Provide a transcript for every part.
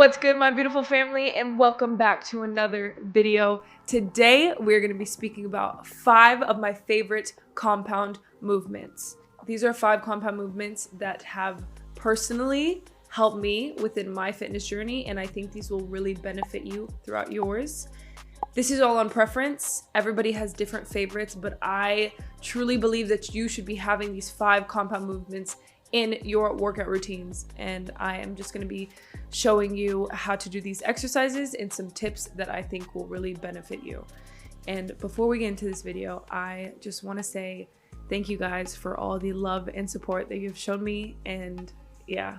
What's good, my beautiful family, and welcome back to another video. Today we're going to be speaking about 5 of my favorite compound movements. These are 5 compound movements that have personally helped me within my fitness journey, and I think these will really benefit you throughout yours. This is all on preference. Everybody has different favorites, but I truly believe that you should be having these 5 compound movements in your workout routines, and I am just going to be showing you how to do these exercises and some tips that I think will really benefit you. And before we get into this video, I just want to say thank you guys for all the love and support that you've shown me. And yeah,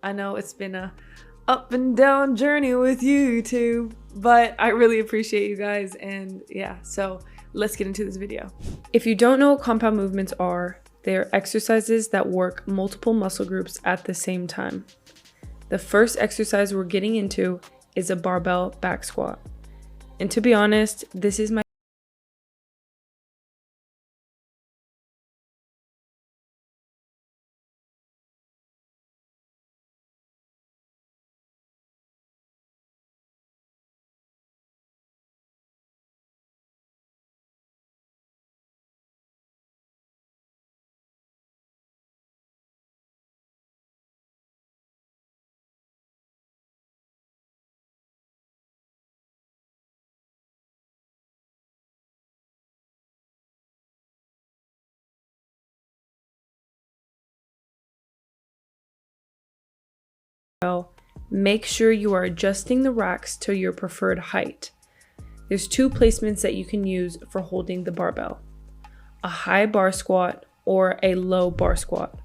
I know it's been a up and down journey with YouTube, but I really appreciate you guys. And yeah, so let's get into this video. If you don't know what compound movements are, they are exercises that work multiple muscle groups at the same time. The first exercise we're getting into is a barbell back squat. And to be honest, this is my make sure you are adjusting the racks to your preferred height. There's 2 placements that you can use for holding the barbell: a high bar squat or a low bar squat.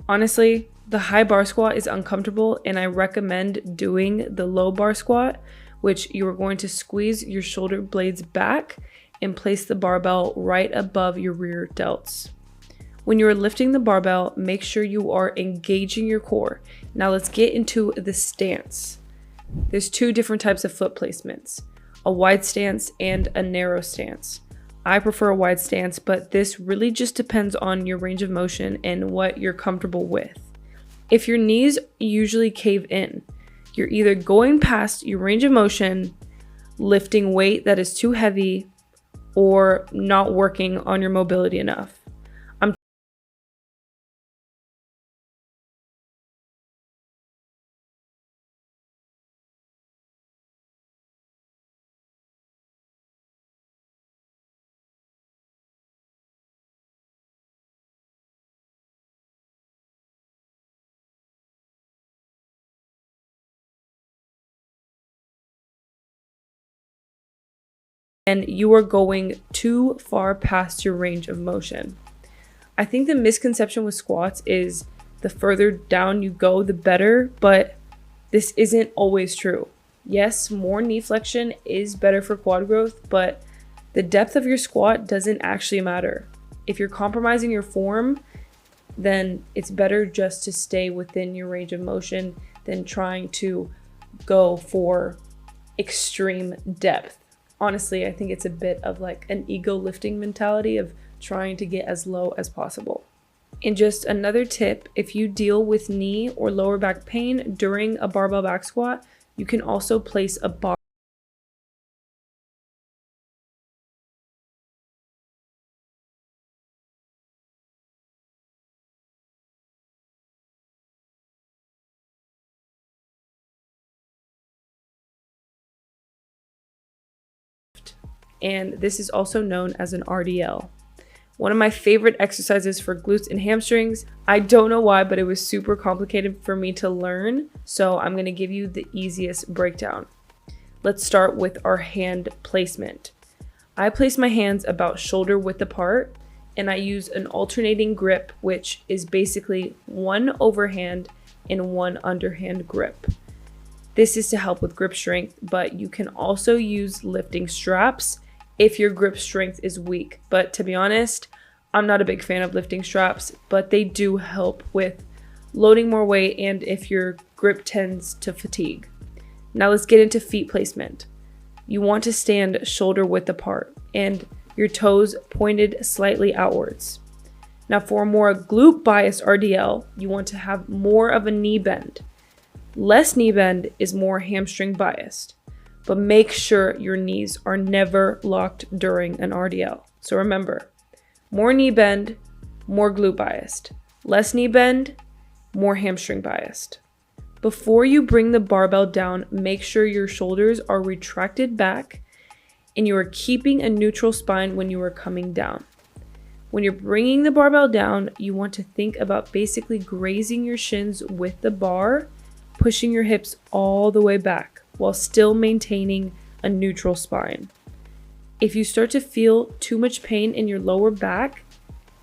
Honestly, the high bar squat is uncomfortable, and I recommend doing the low bar squat, which you are going to squeeze your shoulder blades back and place the barbell right above your rear delts. When you are lifting the barbell, make sure you are engaging your core. Now let's get into the stance. There's 2 different types of foot placements: a wide stance and a narrow stance. I prefer a wide stance, but this really just depends on your range of motion and what you're comfortable with. If your knees usually cave in, you're either going past your range of motion, lifting weight that is too heavy, or not working on your mobility enough. And you are going too far past your range of motion. I think the misconception with squats is the further down you go, the better, but this isn't always true. Yes, more knee flexion is better for quad growth, but the depth of your squat doesn't actually matter. If you're compromising your form, then it's better just to stay within your range of motion than trying to go for extreme depth. Honestly, I think it's a bit of like an ego lifting mentality of trying to get as low as possible. And just another tip, if you deal with knee or lower back pain during a barbell back squat, you can also place a bar. And this is also known as an RDL. One of my favorite exercises for glutes and hamstrings. I don't know why, but it was super complicated for me to learn, so I'm going to give you the easiest breakdown. Let's start with our hand placement. I place my hands about shoulder width apart, and I use an alternating grip, which is basically one overhand and one underhand grip. This is to help with grip strength, but you can also use lifting straps if your grip strength is weak. But to be honest, I'm not a big fan of lifting straps, but they do help with loading more weight and if your grip tends to fatigue. Now let's get into feet placement. You want to stand shoulder width apart and your toes pointed slightly outwards. Now for a more glute biased RDL, you want to have more of a knee bend. Less knee bend is more hamstring biased, but make sure your knees are never locked during an RDL. So remember, more knee bend, more glute biased. Less knee bend, more hamstring biased. Before you bring the barbell down, make sure your shoulders are retracted back and you are keeping a neutral spine when you are coming down. When you're bringing the barbell down, you want to think about basically grazing your shins with the bar, pushing your hips all the way back while still maintaining a neutral spine. If you start to feel too much pain in your lower back,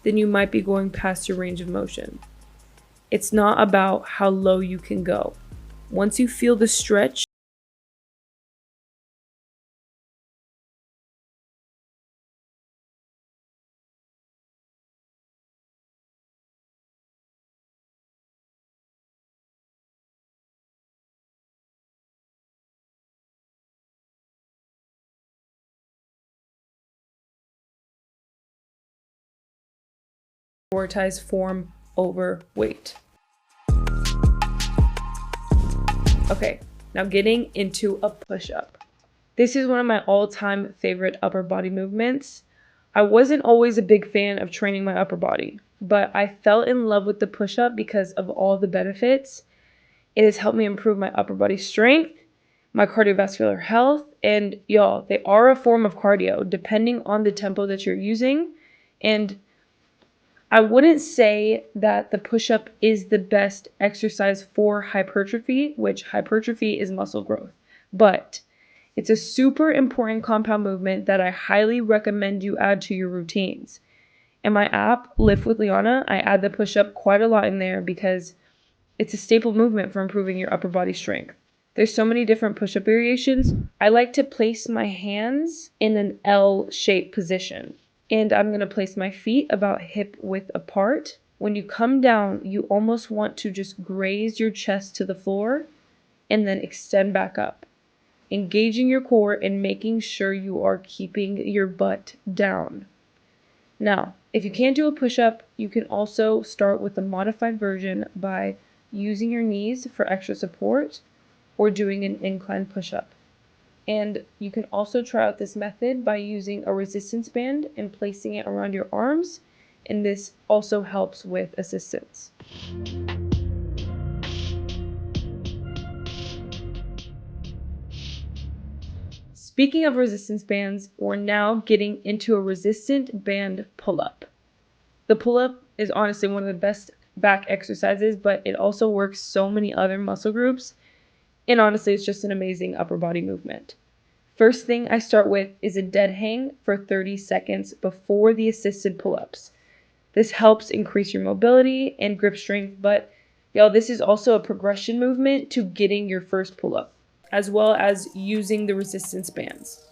then you might be going past your range of motion. It's not about how low you can go. Once you feel the stretch, prioritize form over weight. Okay, now getting into a push-up. This is one of my all-time favorite upper body movements. I wasn't always a big fan of training my upper body, but I fell in love with the push-up because of all the benefits. It has helped me improve my upper body strength, my cardiovascular health, and y'all, they are a form of cardio depending on the tempo that you're using. And I wouldn't say that the push-up is the best exercise for hypertrophy, which hypertrophy is muscle growth, but it's a super important compound movement that I highly recommend you add to your routines. In my app, Lift with LEANA, I add the push-up quite a lot in there because it's a staple movement for improving your upper body strength. There's so many different push-up variations. I like to place my hands in an L-shaped position. And I'm going to place my feet about hip width apart. When you come down, you almost want to just graze your chest to the floor and then extend back up, engaging your core and making sure you are keeping your butt down. Now, if you can't do a push-up, you can also start with a modified version by using your knees for extra support or doing an incline push-up. And you can also try out this method by using a resistance band and placing it around your arms, and this also helps with assistance. Speaking of resistance bands, we're now getting into a resistant band pull-up. The pull-up is honestly one of the best back exercises, but it also works so many other muscle groups, and honestly, it's just an amazing upper body movement. First thing I start with is a dead hang for 30 seconds before the assisted pull-ups. This helps increase your mobility and grip strength, but y'all, this is also a progression movement to getting your first pull-up, as well as using the resistance bands.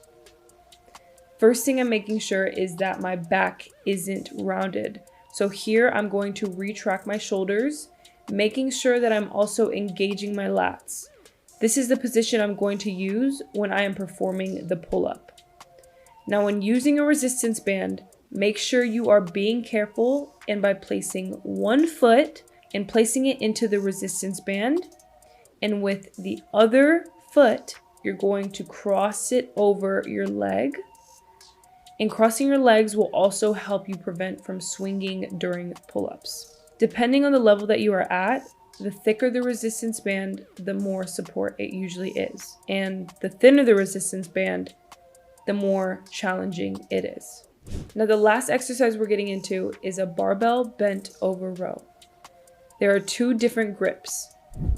First thing I'm making sure is that my back isn't rounded. So here I'm going to retract my shoulders, making sure that I'm also engaging my lats. This is the position I'm going to use when I am performing the pull-up. Now, when using a resistance band, make sure you are being careful, and by placing one foot and placing it into the resistance band, and with the other foot, you're going to cross it over your leg. And crossing your legs will also help you prevent from swinging during pull-ups. Depending on the level that you are at, the thicker the resistance band, the more support it usually is. And the thinner the resistance band, the more challenging it is. Now, the last exercise we're getting into is a barbell bent over row. There are two different grips,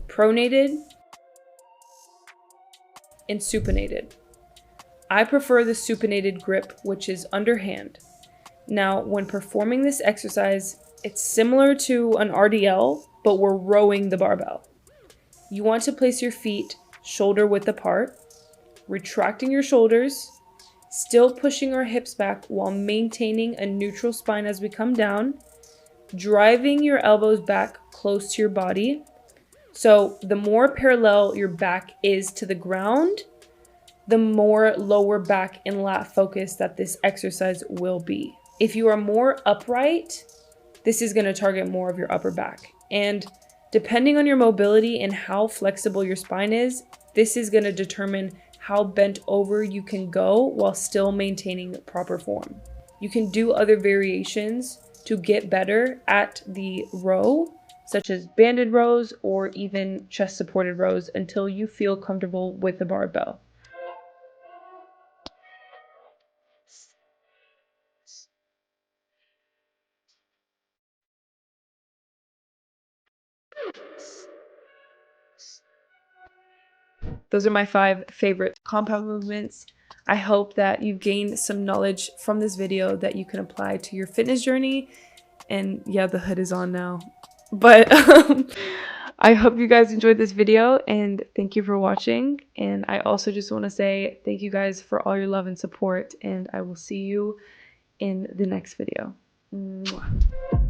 pronated and supinated. I prefer the supinated grip, which is underhand. Now, when performing this exercise, it's similar to an RDL, but we're rowing the barbell. You want to place your feet shoulder width apart, retracting your shoulders, still pushing our hips back while maintaining a neutral spine as we come down, driving your elbows back close to your body. So the more parallel your back is to the ground, the more lower back and lat focus that this exercise will be. If you are more upright, this is going to target more of your upper back. And Depending on your mobility and how flexible your spine is, this is going to determine how bent over you can go while still maintaining proper form. You can do other variations to get better at the row, such as banded rows or even chest supported rows, until you feel comfortable with the barbell. Those are my 5 favorite compound movements. I hope that you've gained some knowledge from this video that you can apply to your fitness journey. And yeah, the hood is on now. But I hope you guys enjoyed this video, and thank you for watching. And I also just want to say thank you guys for all your love and support, and I will see you in the next video. Mwah.